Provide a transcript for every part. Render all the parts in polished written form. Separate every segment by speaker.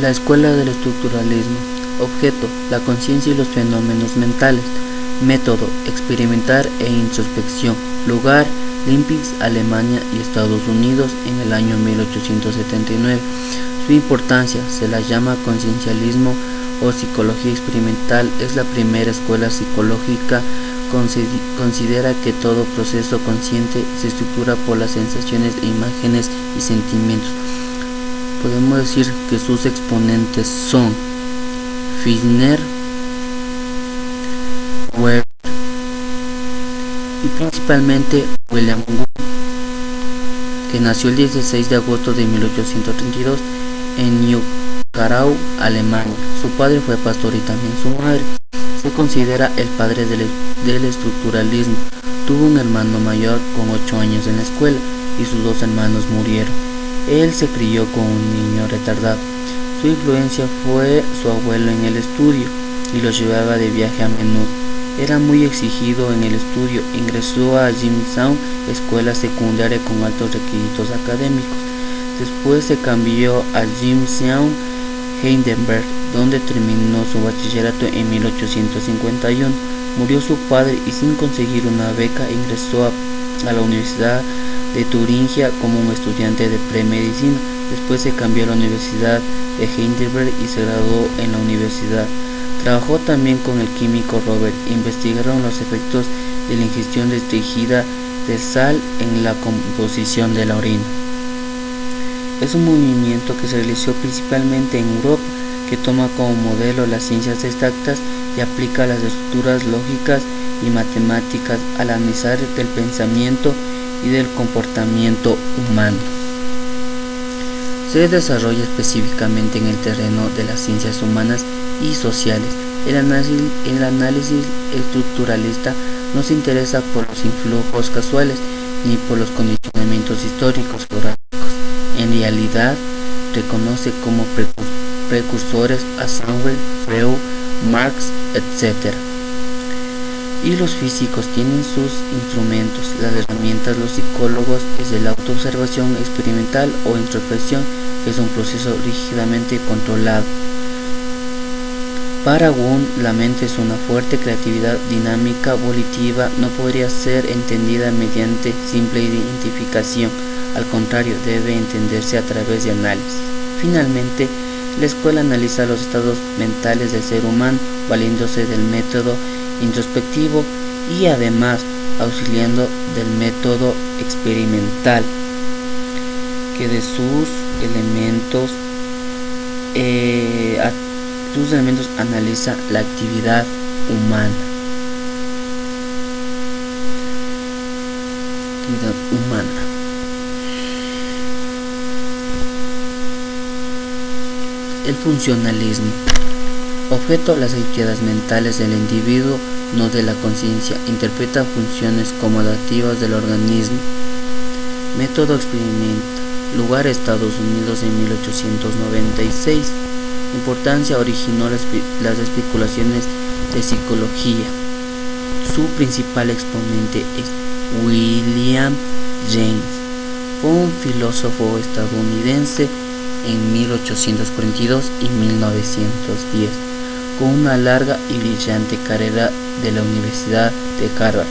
Speaker 1: La escuela del estructuralismo. Objeto: la conciencia y los fenómenos mentales. Método: experimentar e introspección. Lugar: Leipzig, Alemania y Estados Unidos en el año 1879. Su importancia: se la llama conciencialismo o psicología experimental. Es la primera escuela psicológica. Considera que todo proceso consciente se estructura por las sensaciones e imágenes y sentimientos. Podemos decir que sus exponentes son Fischer, Weber y principalmente William Wundt, que nació el 16 de agosto de 1832 en Neukarau, Alemania. Su padre fue pastor y también su madre. Se considera el padre del estructuralismo. Tuvo un hermano mayor con 8 años en la escuela y sus 2 hermanos murieron. Él se crió con un niño retardado. Su influencia fue su abuelo en el estudio y lo llevaba de viaje a menudo. Era muy exigido en el estudio. Ingresó a Gymnasium, escuela secundaria con altos requisitos académicos. Después se cambió a Gymnasium Heidelberg, donde terminó su bachillerato en 1851. Murió su padre y sin conseguir una beca ingresó a la Universidad de Turingia como un estudiante de premedicina. Después se cambió a la Universidad de Heidelberg y se graduó en la universidad. Trabajó también con el químico Robert. Investigaron los efectos de la ingestión restringida de sal en la composición de la orina. Es un movimiento que se realizó principalmente en Europa, que toma como modelo las ciencias exactas y aplica las estructuras lógicas y matemáticas al analizar del pensamiento y del comportamiento humano. Se desarrolla específicamente en el terreno de las ciencias humanas y sociales. El análisis estructuralista no se interesa por los influjos casuales ni por los condicionamientos históricos geográficos. En realidad, reconoce como precursores a Samuel, Freud, Marx, etc. Y los físicos tienen sus instrumentos. Las herramientas los psicólogos es de la autoobservación experimental o introspección, que es un proceso rígidamente controlado. Para Wundt, la mente es una fuerte creatividad dinámica, volitiva, no podría ser entendida mediante simple identificación. Al contrario, debe entenderse a través de análisis. Finalmente, la escuela analiza los estados mentales del ser humano, valiéndose del método introspectivo y además auxiliando del método experimental, que de sus elementos analiza la actividad humana. El funcionalismo. Objeto: las actividades mentales del individuo, no de la conciencia. Interpreta funciones como adaptativas del organismo. Método: experimenta. Lugar: Estados Unidos en 1896. Importancia: originó las especulaciones de psicología. Su principal exponente es William James. Fue un filósofo estadounidense en 1842 y 1910, con una larga y brillante carrera de la Universidad de Harvard,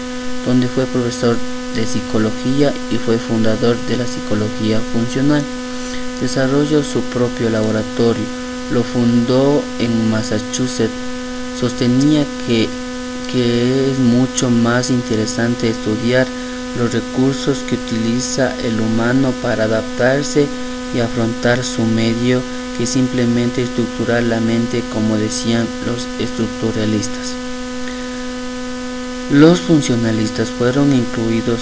Speaker 1: donde fue profesor de psicología y fue fundador de la psicología funcional. Desarrolló su propio laboratorio, lo fundó en Massachusetts. Sostenía que es mucho más interesante estudiar los recursos que utiliza el humano para adaptarse y afrontar su medio que simplemente estructurar la mente, como decían los estructuralistas. Los funcionalistas fueron incluidos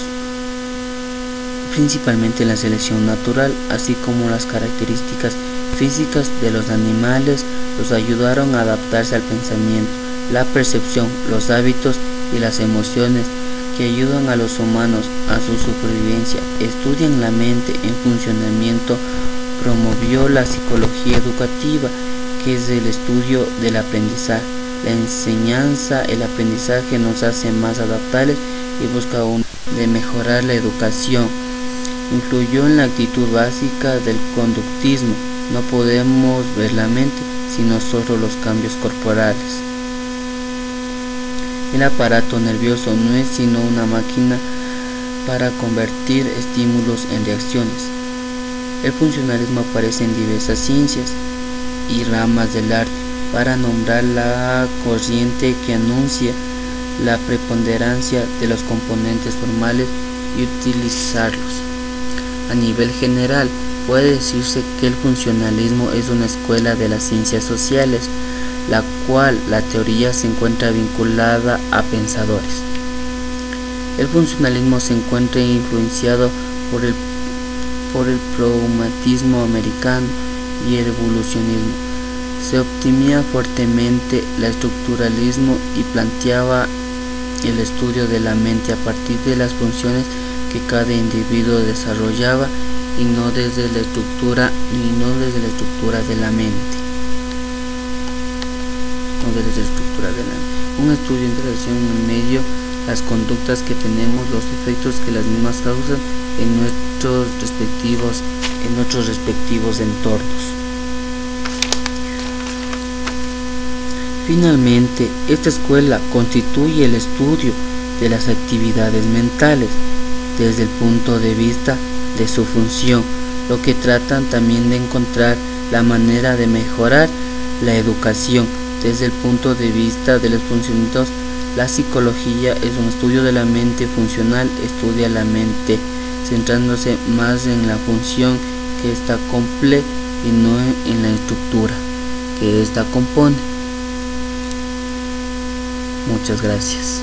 Speaker 1: principalmente en la selección natural, así como las características físicas de los animales los ayudaron a adaptarse al pensamiento, la percepción, los hábitos y las emociones que ayudan a los humanos a su supervivencia. Estudian la mente en funcionamiento. Promovió la psicología educativa, que es el estudio del aprendizaje. La enseñanza, el aprendizaje nos hace más adaptables y busca de mejorar la educación. Influyó en la actitud básica del conductismo. No podemos ver la mente, sino solo los cambios corporales. El aparato nervioso no es sino una máquina para convertir estímulos en reacciones. El funcionalismo aparece en diversas ciencias y ramas del arte para nombrar la corriente que anuncia la preponderancia de los componentes formales y utilizarlos. A nivel general, puede decirse que el funcionalismo es una escuela de las ciencias sociales, la cual la teoría se encuentra vinculada a pensadores. El funcionalismo se encuentra influenciado por el pragmatismo americano y el evolucionismo. Se optimía fuertemente el estructuralismo y planteaba el estudio de la mente a partir de las funciones que cada individuo desarrollaba y no desde la estructura de la mente. Un estudio en relación al medio, las conductas que tenemos, los efectos que las mismas causan en nuestros respectivos entornos. Finalmente, esta escuela constituye el estudio de las actividades mentales desde el punto de vista de su función, lo que tratan también de encontrar la manera de mejorar la educación desde el punto de vista de los funcionamientos. La psicología es un estudio de la mente funcional, estudia la mente centrándose más en la función que ésta cumple y no en la estructura que ésta compone. Muchas gracias.